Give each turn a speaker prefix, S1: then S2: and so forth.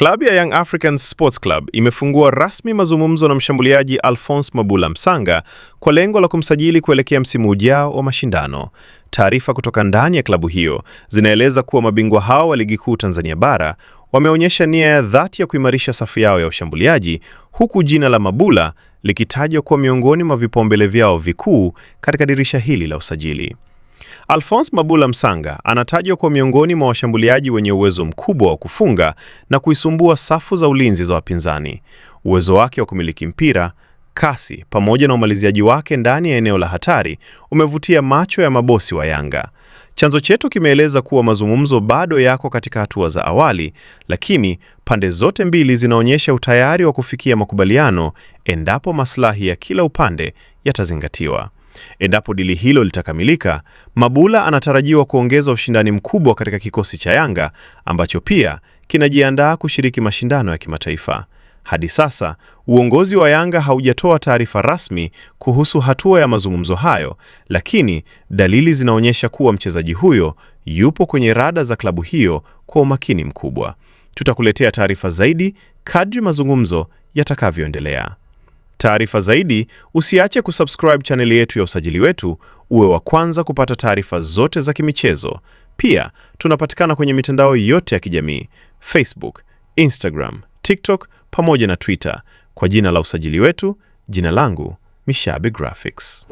S1: Klabu ya Young Africans Sports Club imefungua rasmi mazungumzo na mshambuliaji Alphonce Mabula Msanga kwa lengo la kumsajili kuelekea msimu ujao wa mashindano. Taarifa kutoka ndani ya klabu hiyo zinaeleza kuwa mabingwa hao wa Ligi Kuu Tanzania Bara wameonyesha nia ya dhati ya kuimarisha safu yao ya ushambuliaji, huku jina la Mabula likitajwa kuwa miongoni mwa vipaumbele vyao vikuu katika dirisha hili la usajili. Alphonce Mabula Msanga anatajwa kuwa miongoni mwa washambuliaji wenye uwezo mkubwa wa kufunga na kuisumbua safu za ulinzi za wapinzani. Uwezo wake wa kumiliki mpira, kasi, pamoja na umaliziaji wake ndani ya eneo la hatari umevutia macho ya mabosi wa Yanga. Chanzo chetu kimeeleza kuwa mazungumzo bado yako katika hatua za awali, lakini pande zote mbili zinaonyesha utayari wa kufikia makubaliano endapo maslahi ya kila upande yatazingatiwa. Endapo dili hilo litakamilika, Mabula anatarajiwa kuongeza ushindani mkubwa katika kikosi cha Yanga ambacho pia kinajiandaa kushiriki mashindano ya kimataifa. Hadi sasa, uongozi wa Yanga haujatoa taarifa rasmi kuhusu hatua ya mazungumzo hayo, lakini dalili zinaonyesha kuwa mchezaji huyo yupo kwenye rada za klabu hiyo kwa umakini mkubwa. Tutakuletea taarifa zaidi kadri mazungumzo yatakavyoendelea. Taarifa zaidi, usiache kusubscribe chaneli yetu ya Usajili Wetu uwe wa kwanza kupata taarifa zote za kimichezo. Pia, tunapatikana kwenye mitandao yote ya kijamii: Facebook, Instagram, TikTok pamoja na Twitter kwa jina la Usajili Wetu. Jina langu Mishabi Graphics.